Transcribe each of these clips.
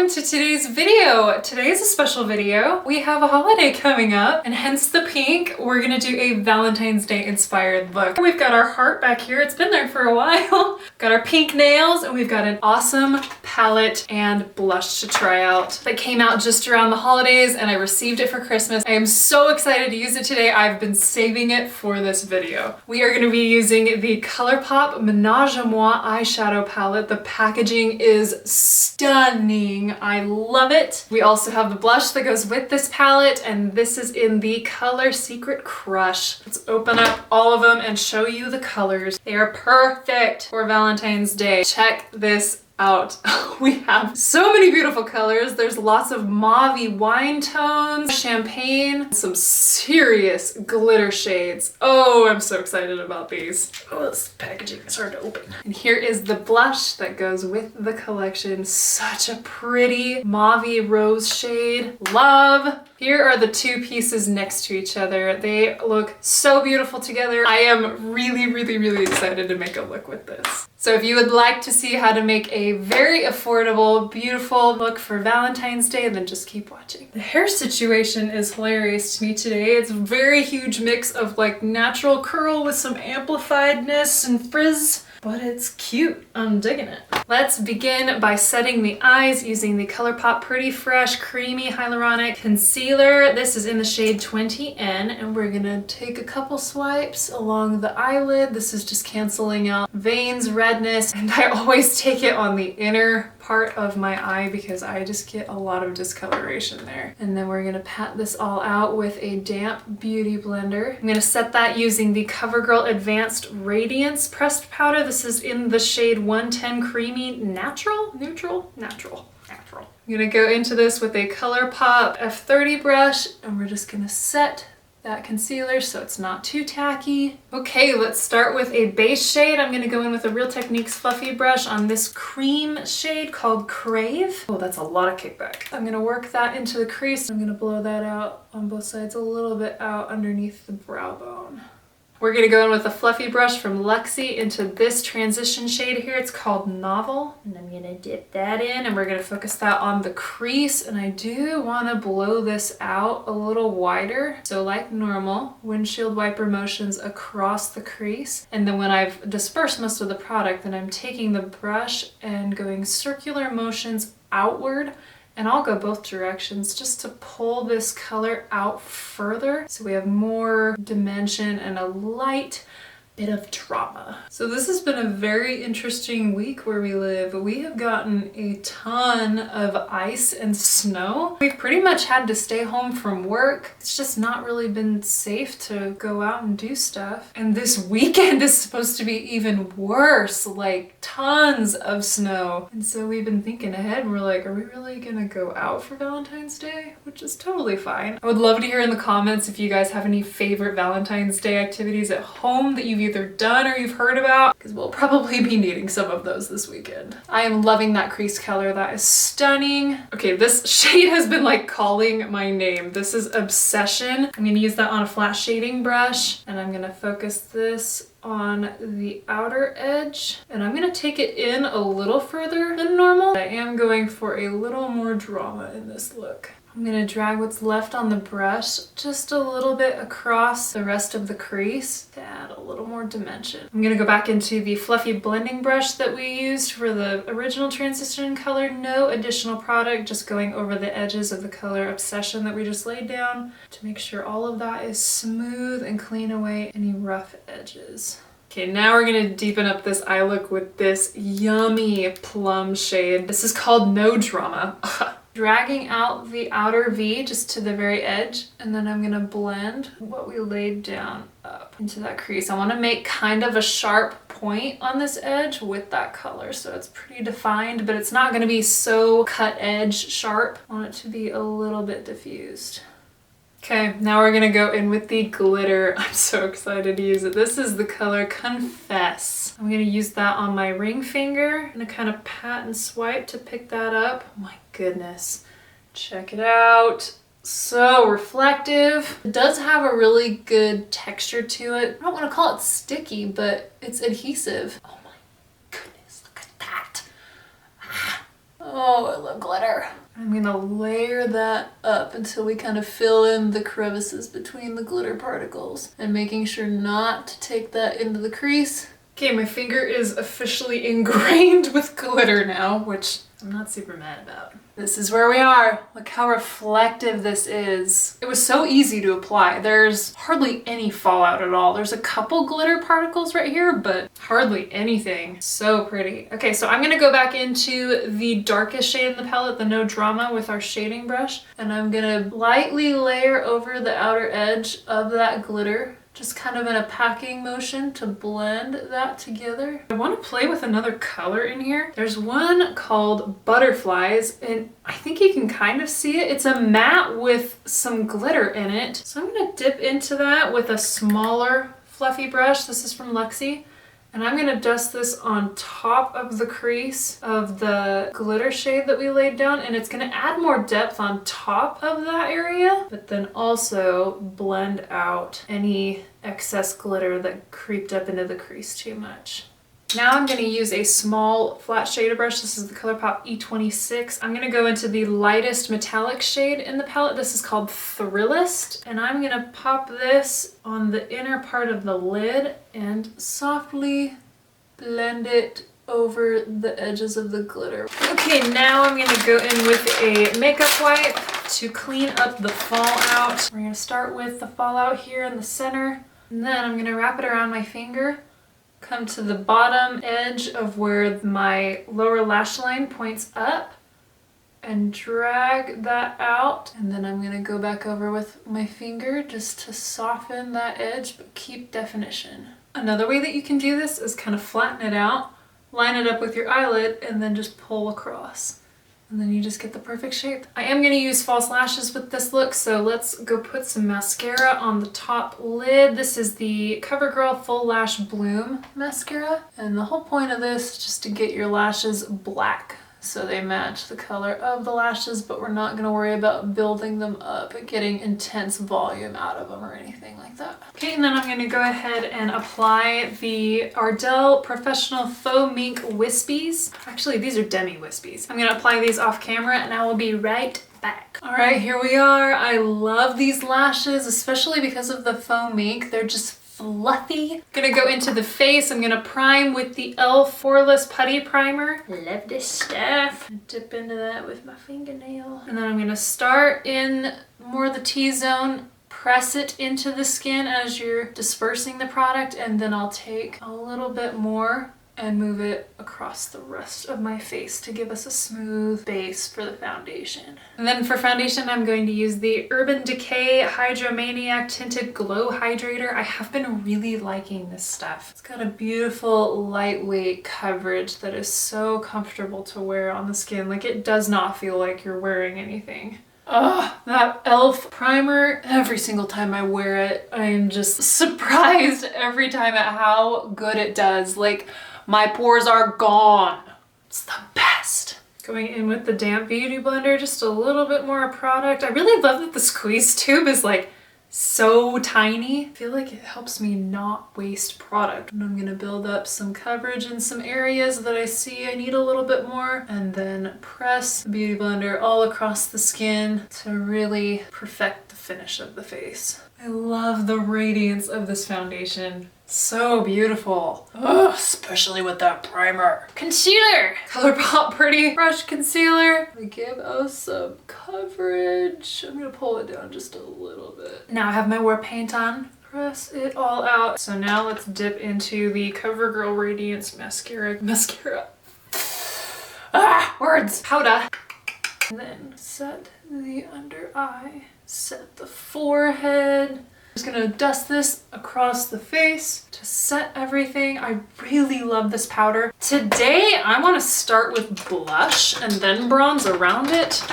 welcome to today's video. Today's a special video. We have a holiday coming up and hence the pink. We're gonna do a Valentine's Day inspired look. We've got our heart back here. It's been there for a while. Got our pink nails and we've got an awesome palette and blush to try out that came out just around the holidays and I received it for Christmas. I am so excited to use it today. I've been saving it for this video. We are gonna be using the ColourPop Ménage à Moi eyeshadow palette. The packaging is stunning. I love it. We also have the blush that goes with this palette, and this is in the color Secret Crush. Let's open up all of them and show you the colors. They are perfect for Valentine's Day. Check this out. We have so many beautiful colors. There's lots of mauve-y wine tones, champagne, some serious glitter shades. Oh, I'm so excited about these. Oh, this packaging is hard to open. And here is the blush that goes with the collection. Such a pretty mauve-y rose shade. Love. Here are the two pieces next to each other. They look so beautiful together. I am really excited to make a look with this. So if you would like to see how to make a very affordable, beautiful look for Valentine's Day, then just keep watching. The hair situation is hilarious to me today. It's a very huge mix of like natural curl with some amplifiedness and frizz, but it's cute. I'm digging it. Let's begin by setting the eyes using the ColourPop Pretty Fresh Creamy Hyaluronic Concealer. This is in the shade 20N, and we're gonna take a couple swipes along the eyelid. This is just canceling out veins, redness, and I always take it on the inner part of my eye because I just get a lot of discoloration there. And then we're gonna pat this all out with a damp beauty blender. I'm gonna set that using the CoverGirl Advanced Radiance Pressed Powder. This is in the shade 110 Creamy Natural? Neutral? Natural. Natural. I'm gonna go into this with a ColourPop F30 brush and we're just gonna set that concealer so it's not too tacky. Okay, let's start with a base shade. I'm gonna go in with a Real Techniques fluffy brush on this cream shade called Crave. Oh, that's a lot of kickback. I'm gonna work that into the crease. I'm gonna blow that out on both sides, a little bit out underneath the brow bone. We're gonna go in with a fluffy brush from Luxie into this transition shade here. It's called Novel. And I'm gonna dip that in and we're gonna focus that on the crease. And I do wanna blow this out a little wider. So like normal, windshield wiper motions across the crease. And then when I've dispersed most of the product, then I'm taking the brush and going circular motions outward. And I'll go both directions just to pull this color out further so we have more dimension and a light bit of drama. So this has been a very interesting week where we live. We have gotten a ton of ice and snow. We've pretty much had to stay home from work. It's just not really been safe to go out and do stuff. And this weekend is supposed to be even worse, like tons of snow. And so we've been thinking ahead and we're like, are we really gonna go out for Valentine's Day? Which is totally fine. I would love to hear in the comments if you guys have any favorite Valentine's Day activities at home that you've either done or you've heard about, because we'll probably be needing some of those this weekend. I am loving that crease color. That is stunning. Okay, this shade has been like calling my name. This is Obsession. I'm gonna use that on a flat shading brush and I'm gonna focus this on the outer edge and I'm gonna take it in a little further than normal. I am going for a little more drama in this look. I'm gonna drag what's left on the brush just a little bit across the rest of the crease to add a little more dimension. I'm gonna go back into the fluffy blending brush that we used for the original transition color. No additional product, just going over the edges of the color Obsession that we just laid down to make sure all of that is smooth and clean away any rough edges. Okay, now we're gonna deepen up this eye look with this yummy plum shade. This is called No Drama. Dragging out the outer V just to the very edge, and then I'm gonna blend what we laid down up into that crease. I wanna make kind of a sharp point on this edge with that color, so it's pretty defined, but it's not gonna be so cut edge sharp. I want it to be a little bit diffused. Okay, now we're gonna go in with the glitter. I'm so excited to use it. This is the color Confess. I'm gonna use that on my ring finger. I'm gonna kind of pat and swipe to pick that up. Oh my goodness, check it out. So reflective. It does have a really good texture to it. I don't want to call it sticky, but it's adhesive. Oh my goodness, look at that. Oh Oh, I love glitter. I'm gonna layer that up until we kind of fill in the crevices between the glitter particles and making sure not to take that into the crease. Okay, my finger is officially ingrained with glitter now, which I'm not super mad about. This is where we are. Look how reflective this is. It was so easy to apply. There's hardly any fallout at all. There's a couple glitter particles right here, but hardly anything. So pretty. Okay, so I'm gonna go back into the darkest shade in the palette, the No Drama, with our shading brush, and I'm gonna lightly layer over the outer edge of that glitter, just kind of in a packing motion to blend that together. I want to play with another color in here. There's one called Butterflies, and I think you can kind of see it. It's a matte with some glitter in it. So I'm gonna dip into that with a smaller fluffy brush. This is from Luxie. And I'm gonna dust this on top of the crease of the glitter shade that we laid down, and it's gonna add more depth on top of that area, but then also blend out any excess glitter that creeped up into the crease too much. Now I'm gonna use a small flat shader brush. This is the ColourPop E26. I'm gonna go into the lightest metallic shade in the palette. This is called Thrillist. And I'm gonna pop this on the inner part of the lid and softly blend it over the edges of the glitter. Okay, now I'm gonna go in with a makeup wipe to clean up the fallout. We're gonna start with the fallout here in the center, and then I'm gonna wrap it around my finger, come to the bottom edge of where my lower lash line points up and drag that out. And then I'm gonna go back over with my finger just to soften that edge but keep definition. Another way that you can do this is kind of flatten it out, line it up with your eyelid, and then just pull across. And then you just get the perfect shape. I am gonna use false lashes with this look, so let's go put some mascara on the top lid. This is the CoverGirl Full Lash Bloom mascara. And the whole point of this is just to get your lashes black so they match the color of the lashes, but we're not gonna worry about building them up and getting intense volume out of them or anything like that. Okay, and then I'm gonna go ahead and apply the Ardell Professional Faux Mink Wispies. Actually, these are Demi Wispies. I'm gonna apply these off camera and I will be right back. All right, here we are. I love these lashes, especially because of the faux mink. They're just fluffy. Gonna go into the face. I'm gonna prime with the e.l.f. Poreless Putty Primer. Love this stuff. Dip into that with my fingernail. And then I'm gonna start in more of the T-zone, press it into the skin as you're dispersing the product, and then I'll take a little bit more and move it across the rest of my face to give us a smooth base for the foundation. And then for foundation, I'm going to use the Urban Decay Hydromaniac Tinted Glow Hydrator. I have been really liking this stuff. It's got a beautiful lightweight coverage that is so comfortable to wear on the skin. Like, it does not feel like you're wearing anything. Oh, that e.l.f. primer, every single time I wear it, I am just surprised every time at how good it does. Like, my pores are gone. It's the best. Going in with the damp beauty blender, just a little bit more product. I really love that the squeeze tube is like so tiny. I feel like it helps me not waste product. And I'm gonna build up some coverage in some areas that I see I need a little bit more, and then press the beauty blender all across the skin to really perfect the finish of the face. I love the radiance of this foundation. So beautiful. Oh, especially with that primer. Concealer! ColourPop Pretty Brush Concealer. Give us some coverage. I'm gonna pull it down just a little bit. Now I have my war paint on. Press it all out. So now let's dip into the CoverGirl Radiance Mascara. Words! Powder. And then set the under eye. Set the forehead. I'm just gonna dust this across the face to set everything. I really love this powder. Today, I wanna start with blush and then bronze around it.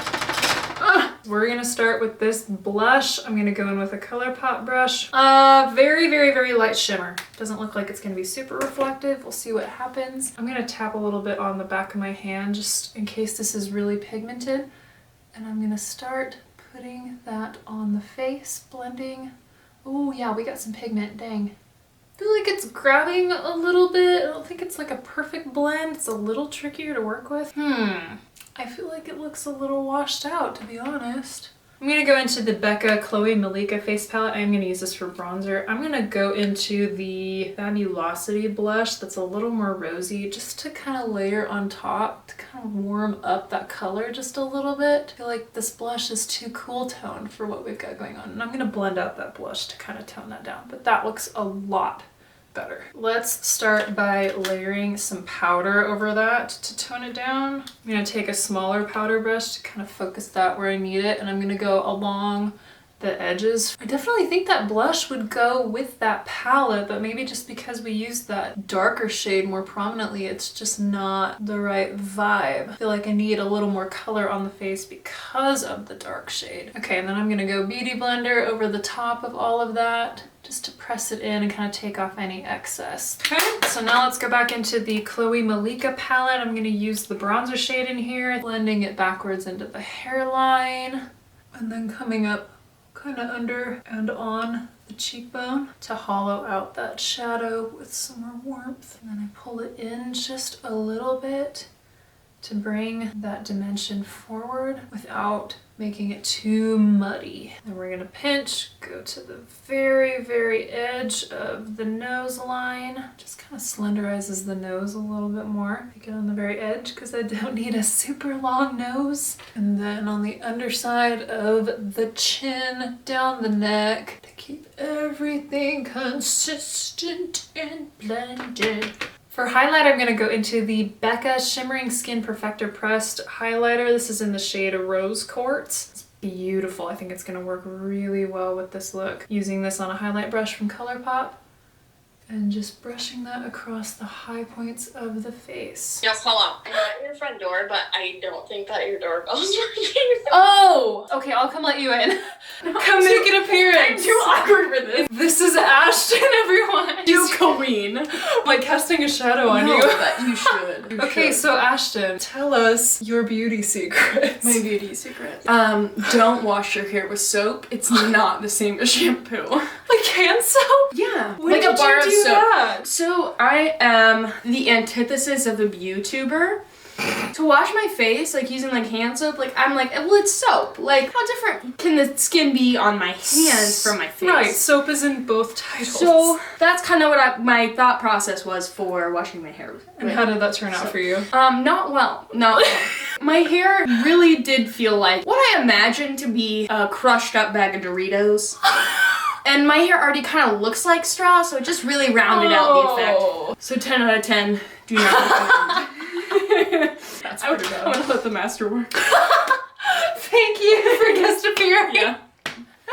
We're gonna start with this blush. I'm gonna go in with a ColourPop brush. Very, very, very light shimmer. Doesn't look like it's gonna be super reflective. We'll see what happens. I'm gonna tap a little bit on the back of my hand just in case this is really pigmented. And I'm gonna start putting that on the face, blending. Oh yeah, we got some pigment, dang. I feel like it's grabbing a little bit. I don't think it's like a perfect blend. It's a little trickier to work with. I feel like it looks a little washed out, to be honest. I'm going to go into the Becca Chloe Malika face palette. I'm going to use this for bronzer. I'm going to go into the Fabulosity blush that's a little more rosy, just to kind of layer on top, to kind of warm up that color just a little bit. I feel like this blush is too cool toned for what we've got going on. And I'm going to blend out that blush to kind of tone that down. But that looks a lot better. Let's start by layering some powder over that to tone it down. I'm going to take a smaller powder brush to kind of focus that where I need it, and I'm going to go along the edges. I definitely think that blush would go with that palette, but maybe just because we used that darker shade more prominently, it's just not the right vibe. I feel like I need a little more color on the face because of the dark shade. Okay, and then I'm going to go Beauty Blender over the top of all of that, just to press it in and kind of take off any excess. Okay, so now let's go back into the Chloe Malika palette. I'm going to use the bronzer shade in here, blending it backwards into the hairline, and then coming up kind of under and on the cheekbone to hollow out that shadow with some more warmth. And then I pull it in just a little bit to bring that dimension forward without making it too muddy. Then we're gonna pinch, go to the very, very edge of the nose line. Just kind of slenderizes the nose a little bit more. Make it on the very edge because I don't need a super long nose. And then on the underside of the chin, down the neck, to keep everything consistent and blended. For highlight, I'm going to go into the Becca Shimmering Skin Perfector Pressed Highlighter. This is in the shade Rose Quartz. It's beautiful. I think it's going to work really well with this look. Using this on a highlight brush from ColourPop and just brushing that across the high points of the face. Yes, hello. I'm at your front door, but I don't think that your doorbell's working. Oh! Okay, I'll come let you in. Come make an appearance. I'm too awkward for this. This is Ashton, everyone. You queen. Like casting a shadow on you. But you should. Okay, so Ashton, tell us your beauty secrets. My beauty secret. Don't wash your hair with soap. It's not the same as shampoo. Like hand soap? Yeah. When like did a bar you of do soap. that? So I am the antithesis of a YouTuber. To wash my face, like using like hand soap, like I'm like, well, it's soap. Like, how different can the skin be on my hands from my face? Right, soap is in both titles. So that's kind of what my thought process was for washing my hair. And how did that turn out for you? Not well. Not well. My hair really did feel like what I imagined to be a crushed up bag of Doritos. And my hair already kind of looks like straw, so it just really rounded out the effect. So 10 out of 10, do not recommend. That's I'm pretty bad. gonna let the master work. Thank you for guest appearing. Yeah.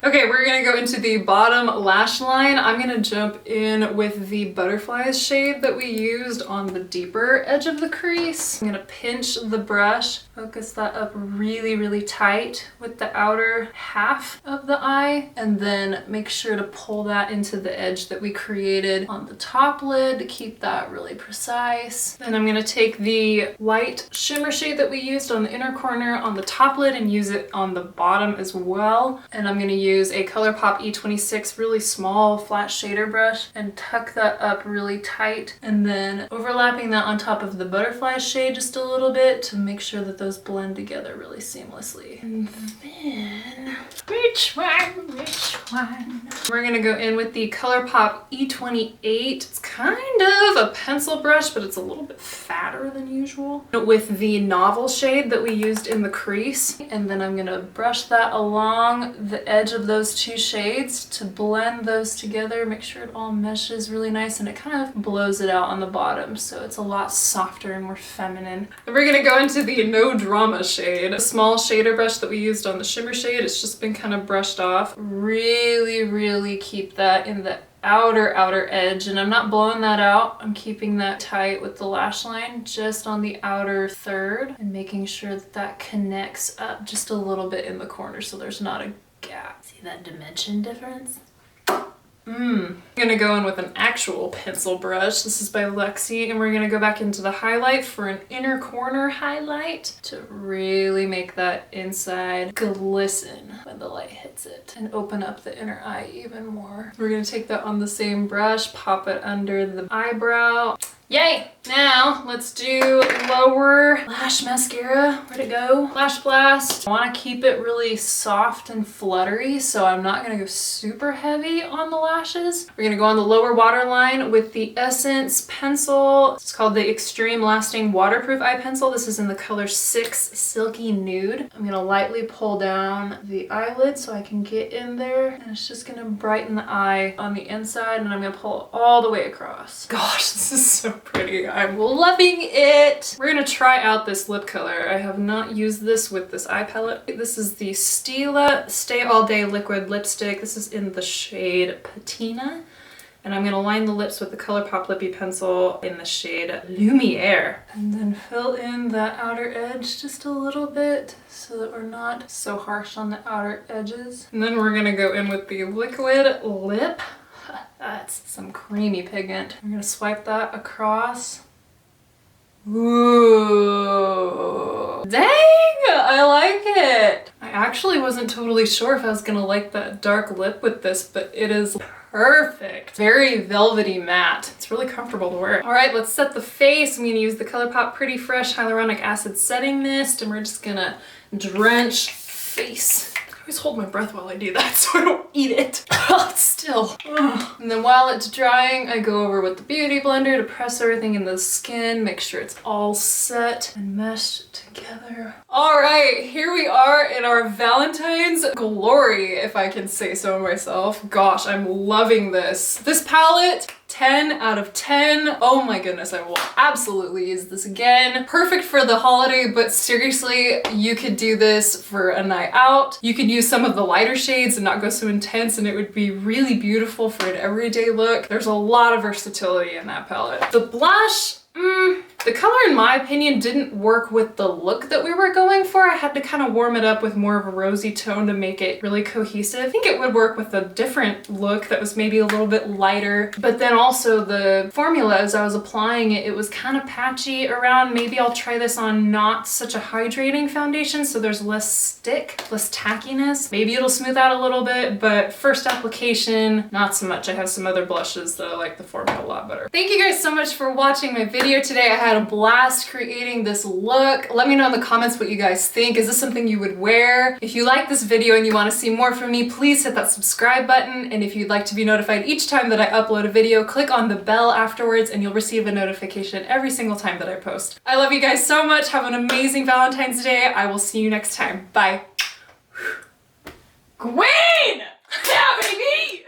Okay, we're gonna go into the bottom lash line. I'm gonna jump in with the Butterflies shade that we used on the deeper edge of the crease. I'm gonna pinch the brush, focus that up really, really tight with the outer half of the eye, and then make sure to pull that into the edge that we created on the top lid to keep that really precise. Then I'm gonna take the light shimmer shade that we used on the inner corner on the top lid and use it on the bottom as well. And I'm gonna use a ColourPop E26 really small flat shader brush and tuck that up really tight, and then overlapping that on top of the Butterfly shade just a little bit to make sure that those blend together really seamlessly. And then which one? We're gonna go in with the ColourPop E28. It's kind of a pencil brush, but it's a little bit fatter than usual, with the Novel shade that we used in the crease. And then I'm gonna brush that along the edge of those two shades to blend those together, make sure it all meshes really nice, and it kind of blows it out on the bottom, so it's a lot softer and more feminine. And we're gonna go into the No Drama shade, a small shader brush that we used on the shimmer shade. It's just been kind of brushed off. Really, really keep that in the outer edge, and I'm not blowing that out. I'm keeping that tight with the lash line just on the outer third and making sure that that connects up just a little bit in the corner so there's not a gap. See that dimension difference? I'm gonna go in with an actual pencil brush. This is by Lexi, and we're gonna go back into the highlight for an inner corner highlight to really make that inside glisten when the light hits it and open up the inner eye even more. We're gonna take that on the same brush, pop it under the eyebrow, Yay! Now, let's do lower lash mascara. Where'd it go? Lash Blast. I want to keep it really soft and fluttery, so I'm not going to go super heavy on the lashes. We're going to go on the lower waterline with the Essence pencil. It's called the Extreme Lasting Waterproof Eye Pencil. This is in the color 6 Silky Nude. I'm going to lightly pull down the eyelid so I can get in there, and it's just going to brighten the eye on the inside, and I'm going to pull it all the way across. Gosh, this is so pretty. I'm loving it. We're gonna try out this lip color. I have not used this with this eye palette. This is the Stila Stay All Day Liquid Lipstick. This is in the shade Patina. And I'm gonna line the lips with the ColourPop Lippy Pencil in the shade Lumiere. And then fill in that outer edge just a little bit so that we're not so harsh on the outer edges. And then we're gonna go in with the liquid lip. That's some creamy pigment. I'm gonna swipe that across. Ooh, dang, I like it. I actually wasn't totally sure if I was gonna like that dark lip with this, but it is perfect. Very velvety matte. It's really comfortable to wear. All right, let's set the face. I'm gonna use the ColourPop Pretty Fresh Hyaluronic Acid Setting Mist, and we're just gonna drench face. I always hold my breath while I do that so I don't eat it. Still. And then while it's drying, I go over with the Beauty Blender to press everything in the skin, make sure it's all set and meshed together. All right, here we are in our Valentine's glory, if I can say so myself. Gosh, I'm loving this. This palette, 10 out of 10. Oh my goodness, I will absolutely use this again. Perfect for the holiday, but seriously, you could do this for a night out. You could use some of the lighter shades and not go so intense, and it would be really beautiful for an everyday look. There's a lot of versatility in that palette. The blush, the color, in my opinion, didn't work with the look that we were going for. I had to kind of warm it up with more of a rosy tone to make it really cohesive. I think it would work with a different look that was maybe a little bit lighter, but then also the formula, as I was applying it, it was kind of patchy around. Maybe I'll try this on not such a hydrating foundation so there's less stick, less tackiness. Maybe it'll smooth out a little bit, but first application, not so much. I have some other blushes that I like the formula a lot better. Thank you guys so much for watching my video today. I had a blast creating this look. Let me know in the comments what you guys think. Is this something you would wear? If you like this video and you want to see more from me, please hit that subscribe button. And if you'd like to be notified each time that I upload a video, click on the bell afterwards and you'll receive a notification every single time that I post. I love you guys so much. Have an amazing Valentine's Day. I will see you next time. Bye. Queen! Yeah, baby!